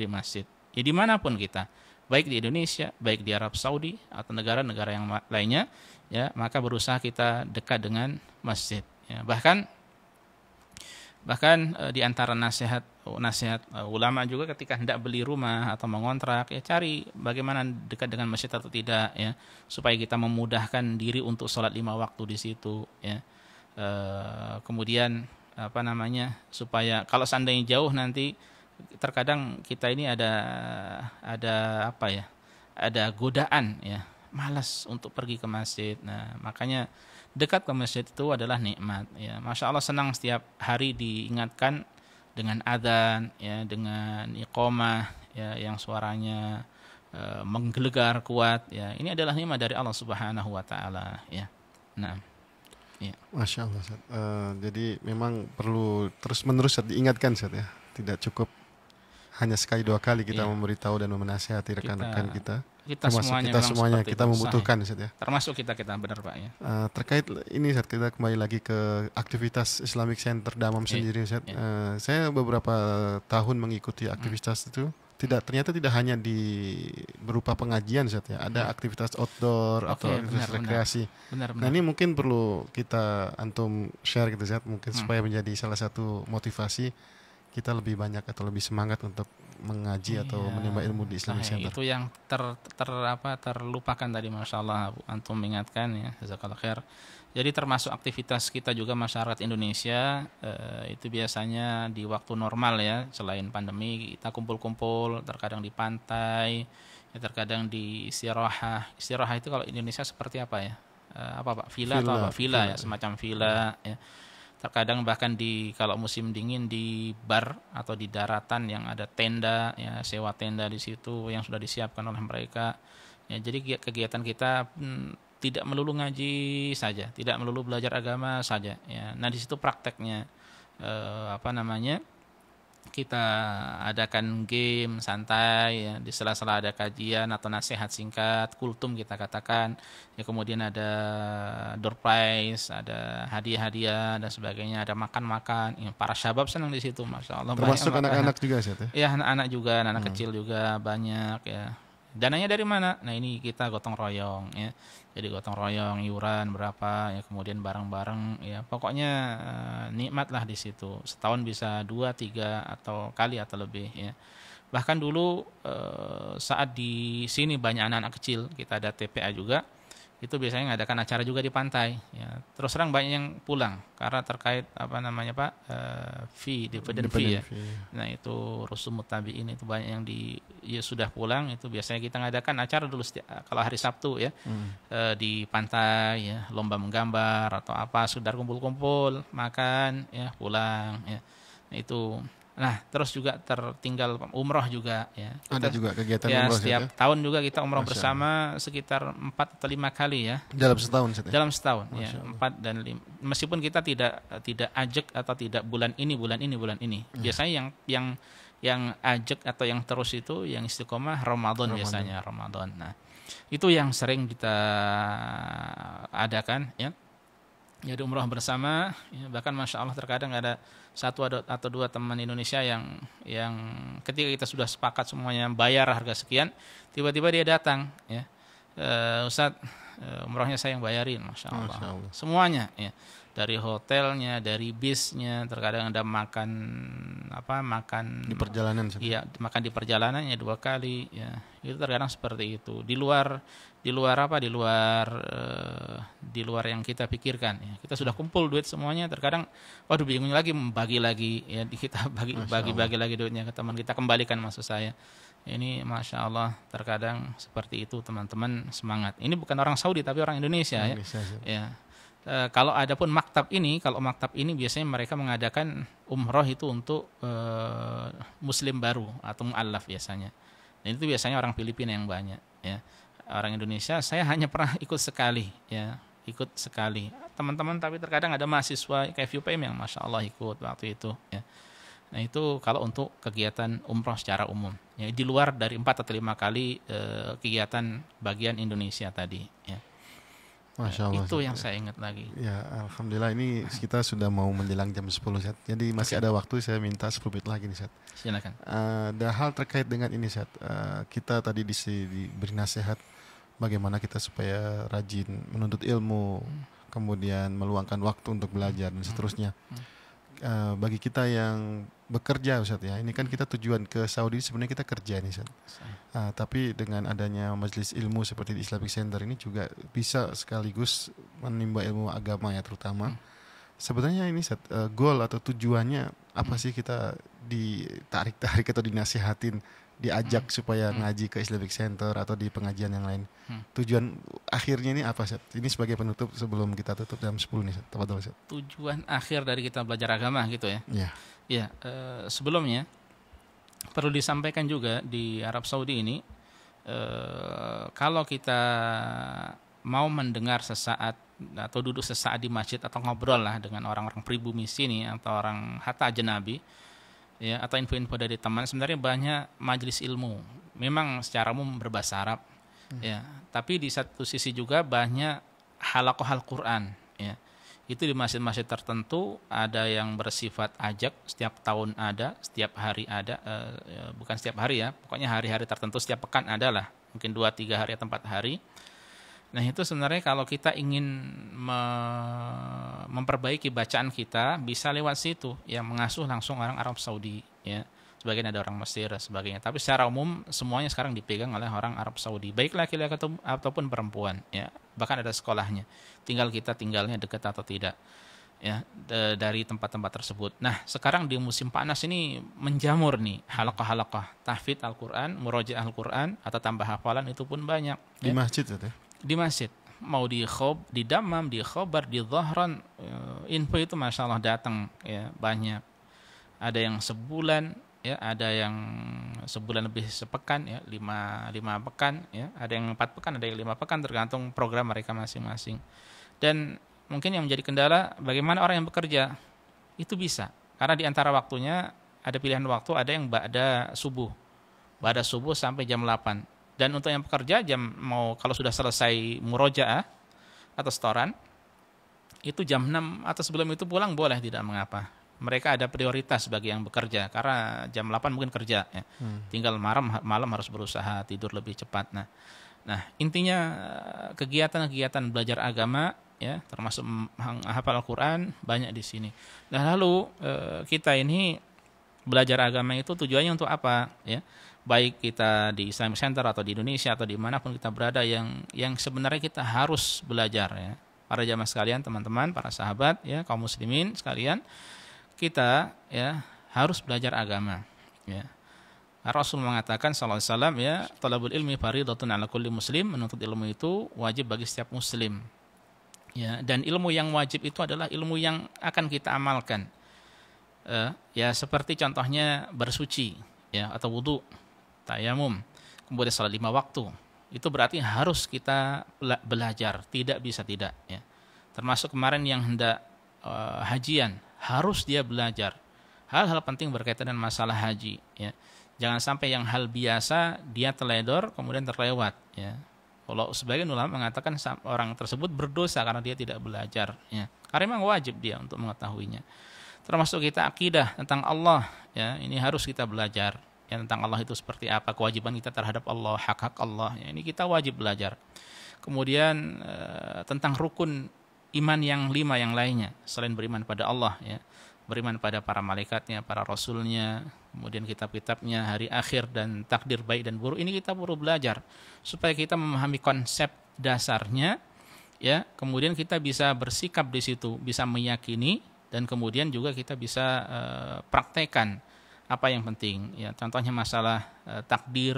masjid. Ya, dimanapun kita, baik di Indonesia, baik di Arab Saudi atau negara-negara yang lainnya, ya, maka berusaha kita dekat dengan masjid, ya. Bahkan di antara nasihat ulama juga ketika hendak beli rumah atau mengontrak, ya, cari bagaimana dekat dengan masjid atau tidak, ya, supaya kita memudahkan diri untuk sholat 5 waktu di situ, ya. Kemudian supaya kalau seandainya jauh nanti terkadang kita ini ada godaan, ya, malas untuk pergi ke masjid. Nah, makanya dekat ke masjid itu adalah nikmat, ya. Masya Allah, senang setiap hari diingatkan dengan adzan, ya, dengan iqamah, ya, yang suaranya menggelegar kuat ya. Ini adalah nikmat dari Allah Subhanahu wa taala ya. Nah, ya. Masya Allah Ustaz. Jadi memang perlu terus-menerus Ustaz, diingatkan Ustaz ya. Tidak cukup hanya sekali dua kali kita memberitahu dan menasihati rekan-rekan kita. Kita semuanya kita membutuhkan Ustaz ya. Termasuk kita benar Pak ya. Terkait ini Ustaz, kita kembali lagi ke aktivitas Islamic Center Dammam sendiri Ustaz. Saya beberapa tahun mengikuti aktivitas itu. Ternyata tidak hanya berupa pengajian Ustaz ya. Ada aktivitas outdoor atau aktivitas rekreasi. Benar. Nah, ini mungkin perlu kita antum share gitu Ustaz, mungkin supaya menjadi salah satu motivasi kita lebih banyak atau lebih semangat untuk mengaji atau menimba ilmu di Islamic Center. Itu yang terlupakan tadi, Masya Allah antum mengingatkan ya, jazakallah khair. Jadi termasuk aktivitas kita juga masyarakat Indonesia itu biasanya di waktu normal ya, selain pandemi kita kumpul-kumpul terkadang di pantai, ya, terkadang di istirahat. Istirahat itu kalau Indonesia seperti apa ya? Apa Pak? Villa atau apa? Villa ya, semacam villa ya. Terkadang bahkan kalau musim dingin di bar atau di daratan yang ada tenda ya, sewa tenda di situ yang sudah disiapkan oleh mereka ya. Jadi kegiatan kita tidak melulu ngaji saja, tidak melulu belajar agama saja ya. Nah, di situ prakteknya kita adakan game santai ya, di sela-sela ada kajian atau nasihat singkat, kultum kita katakan ya, kemudian ada door prize, ada hadiah-hadiah dan sebagainya, ada makan-makan ya, para syabab senang di situ, Masya Allah. Termasuk anak-anak juga sih ya, anak-anak juga, anak kecil juga banyak ya. Dananya dari mana? Nah, ini kita gotong royong ya. Jadi gotong royong, iuran berapa ya, kemudian bareng-bareng ya. Pokoknya nikmat lah di situ. Setahun bisa 2, 3 atau kali atau lebih ya. Bahkan dulu saat di sini banyak anak-anak kecil, kita ada TPA juga. Itu biasanya mengadakan acara juga di pantai ya. Terus terang banyak yang pulang karena terkait dividen fee ya. Nah, itu rusum mutabiin itu banyak yang sudah pulang. Itu biasanya kita mengadakan acara dulu kalau hari Sabtu ya, di pantai ya, lomba menggambar atau apa, sekedar kumpul-kumpul makan ya, pulang ya. Nah, itu. Nah, terus juga tertinggal umroh juga ya. Ada juga kegiatan ya, umroh setiap tahun juga kita umroh bersama sekitar 4 atau 5 kali ya. Dalam setahun ya? Dalam setahun ya, 4 dan 5. Meskipun kita tidak ajak atau tidak bulan ini. Biasanya yang ajak atau yang terus itu yang istiqomah Ramadan biasanya, Ramadan. Nah, itu yang sering kita adakan ya. Jadi umroh bersama ya, bahkan Masya Allah terkadang ada 1 atau 2 teman Indonesia yang ketika kita sudah sepakat semuanya bayar harga sekian, tiba-tiba dia datang ya, Ustadz, umrohnya saya yang bayarin, Masya Allah. Semuanya ya, dari hotelnya, dari bisnya, terkadang ada makan di perjalanan. Iya, makan di perjalanannya 2 kali ya. Itu terkadang seperti itu. Di luar yang kita pikirkan ya. Kita sudah kumpul duit semuanya, terkadang waduh bingung lagi membagi lagi ya, kita bagi lagi duitnya ke teman kita, kembalikan maksud saya. Ini Masya Allah terkadang seperti itu teman-teman, semangat. Ini bukan orang Saudi tapi orang Indonesia ya. Ya. Kalau maktab ini biasanya mereka mengadakan umroh itu untuk muslim baru atau mu'allaf biasanya. Dan itu biasanya orang Filipina yang banyak ya. Orang Indonesia saya hanya pernah ikut sekali ya, teman-teman, tapi terkadang ada mahasiswa kayak FUPM yang Masya Allah ikut waktu itu ya. Nah, itu kalau untuk kegiatan umroh secara umum ya, di luar dari 4 atau 5 kali kegiatan bagian Indonesia tadi ya. Masya Allah, itu yang saya ingat lagi. Ya, alhamdulillah ini kita sudah mau menjelang jam 10 Ustaz. Jadi masih ada waktu, saya minta 10 menit lagi nih Ustaz. Silakan. Ada hal terkait dengan ini Ustaz. Kita tadi diberi nasihat bagaimana kita supaya rajin menuntut ilmu, kemudian meluangkan waktu untuk belajar dan seterusnya. Bagi kita yang bekerja Ustaz ya, ini kan kita tujuan ke Saudi sebenarnya kita kerja nih Ustaz. Tapi dengan adanya majelis ilmu seperti di Islamic Center ini juga bisa sekaligus menimba ilmu agama ya terutama. Sebenarnya ini Ustaz, goal atau tujuannya apa sih kita ditarik-tarik atau dinasihatin, diajak supaya ngaji ke Islamic Center atau di pengajian yang lain? Tujuan akhirnya ini apa Ustaz? Ini sebagai penutup sebelum kita tutup jam 10 nih Ustaz. Tafadhol Ustaz. Tujuan akhir dari kita belajar agama gitu ya. Iya. Ya, sebelumnya perlu disampaikan juga di Arab Saudi ini kalau kita mau mendengar sesaat atau duduk sesaat di masjid atau ngobrol lah dengan orang-orang pribumi sini atau orang hatta ajnabi, ya, atau info-info dari teman, sebenarnya banyak majelis ilmu. Memang secara umum berbahasa Arab, ya, tapi di satu sisi juga banyak halaqah Al-Qur'an, ya. Itu di masjid-masjid tertentu ada yang bersifat ajak, setiap tahun ada, setiap hari ada, bukan setiap hari ya, pokoknya hari-hari tertentu setiap pekan ada lah, mungkin 2-3 hari atau 4 hari. Nah itu sebenarnya kalau kita ingin memperbaiki bacaan kita bisa lewat situ, yang mengasuh langsung orang Arab Saudi, ya. Sebagian ada orang Mesir dan sebagainya. Tapi secara umum semuanya sekarang dipegang oleh orang Arab Saudi, baik laki-laki ataupun perempuan, ya. Bahkan ada sekolahnya. Tinggal kita tinggalnya dekat atau tidak, ya, dari tempat-tempat tersebut. Nah sekarang di musim panas ini menjamur nih halaqah-halaqah tahfidz Al-Quran, murojaah Al-Quran atau tambah hafalan itu pun banyak di masjid ya. Di masjid, mau di Dammam, di Khobar, di Dhahran, info itu masya Allah datang, ya, banyak. Ada yang sebulan, ya, ada yang sebulan lebih sepekan, ya, 5 pekan, ya, ada yang 4 pekan, ada yang 5 pekan, tergantung program mereka masing-masing. Dan mungkin yang menjadi kendala bagaimana orang yang bekerja itu bisa, karena di antara waktunya ada pilihan waktu, ada yang ba'da subuh sampai jam 8. Dan untuk yang pekerja kalau sudah selesai murojaah atau setoran itu jam 6 atau sebelum itu pulang boleh, tidak mengapa. Mereka ada prioritas bagi yang bekerja karena jam 8 mungkin kerja, ya. Tinggal malam harus berusaha tidur lebih cepat. Nah, intinya kegiatan-kegiatan belajar agama, ya, termasuk hafal Al-Qur'an banyak di sini. Nah, lalu kita ini belajar agama itu tujuannya untuk apa, ya? Baik kita di Islamic Center atau di Indonesia atau dimanapun kita berada, yang sebenarnya kita harus belajar, ya. Para jamaah sekalian, teman-teman, para sahabat, ya, kaum muslimin sekalian, kita, ya, harus belajar agama, ya. Rasul mengatakan sallallahu alaihi wasallam, ya, talabul ilmi fardhatun 'ala kulli muslim, menuntut ilmu itu wajib bagi setiap muslim, ya. Dan ilmu yang wajib itu adalah ilmu yang akan kita amalkan, ya, seperti contohnya bersuci, ya, atau wudu, tayamum, kemudian salat 5 waktu. Itu berarti harus kita belajar, tidak bisa tidak, ya. Termasuk kemarin yang hendak hajian, harus dia belajar hal-hal penting berkaitan dengan masalah haji, ya. Jangan sampai yang hal biasa dia teledor kemudian terlewat, ya. Kalau sebagian ulama mengatakan orang tersebut berdosa karena dia tidak belajar, ya. Karena memang wajib dia untuk mengetahuinya. Termasuk kita akidah tentang Allah, ya, ini harus kita belajar. Ya, tentang Allah itu seperti apa, kewajiban kita terhadap Allah, hak-hak Allah, ya, ini kita wajib belajar. Kemudian tentang rukun iman yang 5 yang lainnya selain beriman pada Allah, ya, beriman pada para malaikatnya, para rasulnya, kemudian kitab-kitabnya, hari akhir, dan takdir baik dan buruk, ini kita perlu belajar supaya kita memahami konsep dasarnya, ya. Kemudian kita bisa bersikap di situ, bisa meyakini, dan kemudian juga kita bisa praktekkan apa yang penting, ya. Contohnya masalah takdir,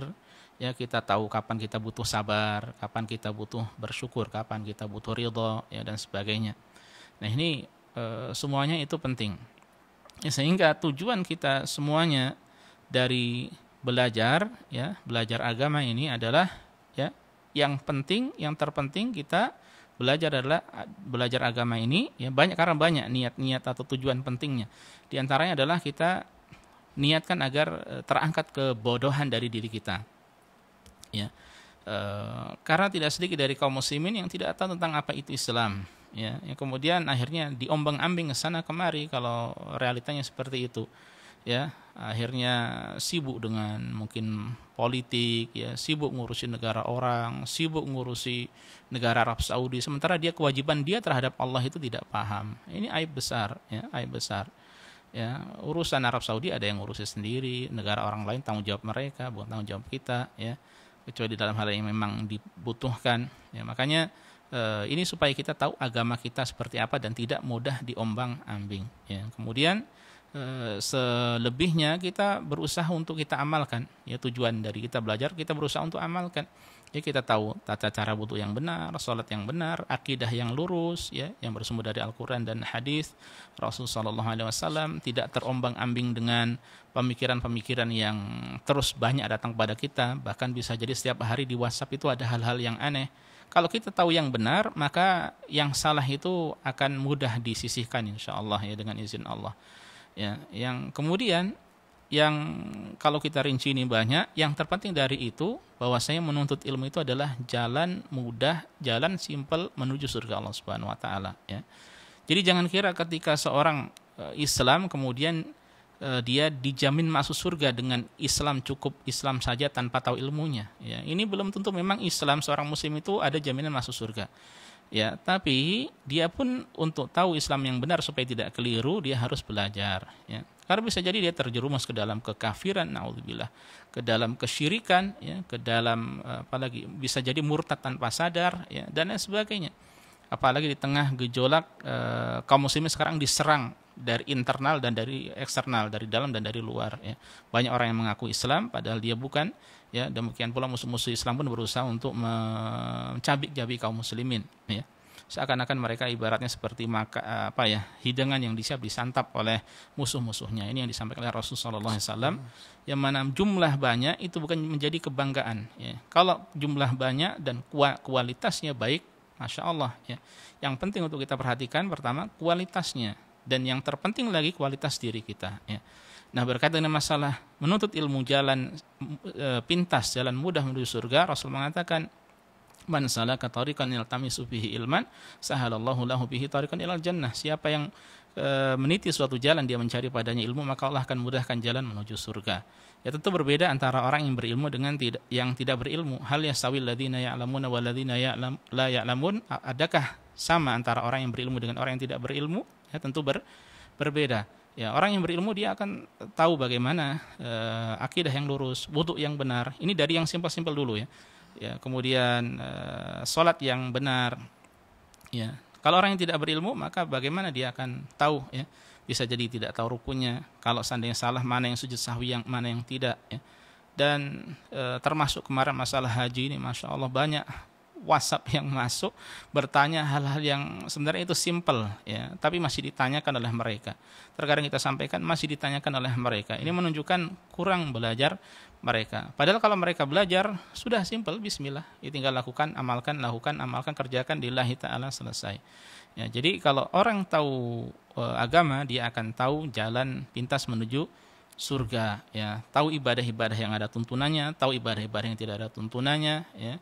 ya, kita tahu kapan kita butuh sabar, kapan kita butuh bersyukur, kapan kita butuh ridha, ya, dan sebagainya. Nah ini semuanya itu penting, ya, sehingga tujuan kita semuanya dari belajar, ya, belajar agama ini adalah, ya, yang penting, yang terpenting kita belajar adalah belajar agama ini, ya, karena banyak niat-niat atau tujuan pentingnya. Di antaranya adalah kita niatkan agar terangkat kebodohan dari diri kita, ya. Karena tidak sedikit dari kaum muslimin yang tidak tahu tentang apa itu Islam, ya, yang kemudian akhirnya diombang-ambing ke sana kemari kalau realitanya seperti itu, ya. Akhirnya sibuk dengan mungkin politik, ya, sibuk ngurusi negara orang, sibuk ngurusi negara Arab Saudi, sementara kewajiban dia terhadap Allah itu tidak paham. Ini aib besar, ya, aib besar. Ya, urusan Arab Saudi ada yang ngurusi sendiri, negara orang lain tanggung jawab mereka, bukan tanggung jawab kita, ya, kecuali dalam hal yang memang dibutuhkan, ya. Makanya ini supaya kita tahu agama kita seperti apa dan tidak mudah diombang-ambing, ya. Kemudian selebihnya kita berusaha untuk kita amalkan, ya. Tujuan dari kita belajar, kita berusaha untuk amalkan. Ya kita tahu tata cara wudu yang benar, salat yang benar, akidah yang lurus ya, yang bersumber dari Al-Qur'an dan hadis Rasulullah SAW, tidak terombang-ambing dengan pemikiran-pemikiran yang terus banyak datang pada kita, bahkan bisa jadi setiap hari di WhatsApp itu ada hal-hal yang aneh. Kalau kita tahu yang benar, maka yang salah itu akan mudah disisihkan insyaallah ya, dengan izin Allah. Ya, yang kemudian yang kalau kita rinci ini banyak, yang terpenting dari itu bahwasanya menuntut ilmu itu adalah jalan mudah, jalan simpel menuju surga Allah Subhanahu wa taala ya. Jadi jangan kira ketika seorang Islam kemudian dia dijamin masuk surga dengan Islam, cukup Islam saja tanpa tahu ilmunya ya. Ini belum tentu. Memang Islam seorang muslim itu ada jaminan masuk surga. Ya, tapi dia pun untuk tahu Islam yang benar supaya tidak keliru, dia harus belajar ya. Karena bisa jadi dia terjerumus ke dalam kekafiran, naudzubillah, ke dalam kesyirikan ya, ke dalam apalagi bisa jadi murtad tanpa sadar ya, dan lain sebagainya. Apalagi di tengah gejolak kaum muslimin sekarang diserang dari internal dan dari eksternal, dari dalam dan dari luar ya. Banyak orang yang mengaku Islam padahal dia bukan ya. Demikian pula musuh-musuh Islam pun berusaha untuk mencabik-cabik kaum muslimin ya. Seakan-akan mereka ibaratnya seperti hidangan yang disiap disantap oleh musuh-musuhnya. Ini yang disampaikan oleh Rasulullah SAW, yang mana jumlah banyak itu bukan menjadi kebanggaan ya. Kalau jumlah banyak dan kualitasnya baik, Masya Allah ya. Yang penting untuk kita perhatikan pertama kualitasnya, dan yang terpenting lagi kualitas diri kita ya. Nah, berkaitan dengan masalah menuntut ilmu, jalan pintas, jalan mudah menuju surga, Rasul mengatakan, man salaka tariqan yaltamisu fihi ilman sahalallahu lahu bihi tariqan ilal jannah. Siapa yang meniti suatu jalan dia mencari padanya ilmu, maka Allah akan mudahkan jalan menuju surga. Ya tentu berbeda antara orang yang berilmu dengan yang tidak berilmu. Hal yastawil ladzina ya'lamuna wal ladzina la ya'lamun? Adakah sama antara orang yang berilmu dengan orang yang tidak berilmu? Ya tentu berbeda. Ya, orang yang berilmu dia akan tahu bagaimana akidah yang lurus, wudu yang benar. Ini dari yang simpel-simpel dulu ya. Ya, kemudian sholat yang benar. Ya, kalau orang yang tidak berilmu, maka bagaimana dia akan tahu? Ya, bisa jadi tidak tahu rukunnya. Kalau seandainya salah, mana yang sujud sahwi, yang mana yang tidak. Ya. Dan termasuk kemarin masalah haji ini, masya Allah banyak WhatsApp yang masuk bertanya hal-hal yang sebenarnya itu simple ya, tapi masih ditanyakan oleh mereka. Terkadang kita sampaikan masih ditanyakan oleh mereka. Ini menunjukkan kurang belajar mereka. Padahal kalau mereka belajar sudah simple, bismillah, ya tinggal lakukan, amalkan, kerjakan, lillahi ta'ala, selesai. Ya, jadi kalau orang tahu agama, dia akan tahu jalan pintas menuju surga ya, tahu ibadah-ibadah yang ada tuntunannya, tahu ibadah-ibadah yang tidak ada tuntunannya ya.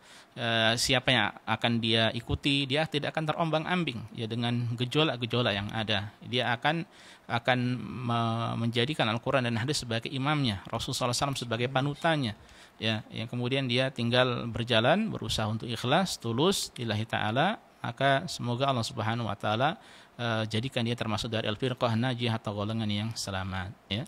Siapa yang akan dia ikuti, dia tidak akan terombang-ambing ya dengan gejolak-gejolak yang ada. Dia akan menjadikan Al-Qur'an dan hadis sebagai imamnya, Rasulullah SAW sebagai panutannya ya, yang kemudian dia tinggal berjalan, berusaha untuk ikhlas, tulus lillahi ta'ala, maka semoga Allah Subhanahu wa taala jadikan dia termasuk dari al-firqah najiyah atau golongan yang selamat ya.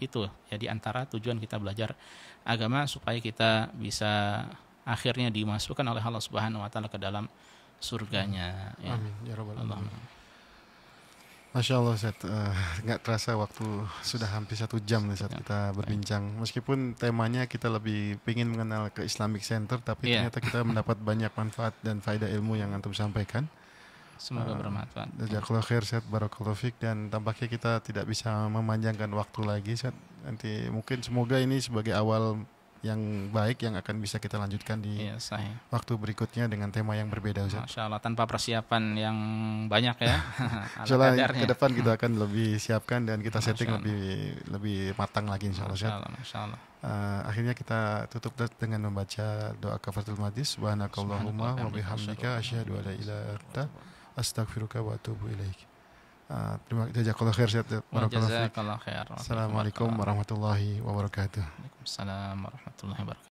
Itu ya di antara tujuan kita belajar agama, supaya kita bisa akhirnya dimasukkan oleh Allah Subhanahu wa taala ke dalam surganya ya. Amin ya rabbal alamin. Masya Allah Ustaz, nggak terasa waktu sudah hampir 1 jam nih saat kita berbincang. Meskipun temanya kita lebih ingin mengenal ke Islamic Center, tapi ternyata kita mendapat banyak manfaat dan faedah ilmu yang antum sampaikan. Semoga bermanfaat. Jazakallahu khair Ustaz, barakallahu fiik. Dan tampaknya kita tidak bisa memanjangkan waktu lagi Ustaz. Nanti mungkin semoga ini sebagai awal yang baik yang akan bisa kita lanjutkan di waktu berikutnya dengan tema yang berbeda Ustaz. Masya Allah, tanpa persiapan yang banyak ya. Insyaallah ke depan kita akan lebih siapkan dan kita setting lebih matang lagi insyaallah Ustaz. Masya Allah. Akhirnya kita tutup dengan membaca doa kafaratul majlis. Subhanakallahumma wa bihamdika asyhadu an la ilaha illa anta astaghfiruka wa atubu ilaik. Terima kasih, jazakallahu khair Ustaz. Barakallahu fiik. Assalamualaikum warahmatullahi wabarakatuh. Waalaikumsalam warahmatullahi wabarakatuh.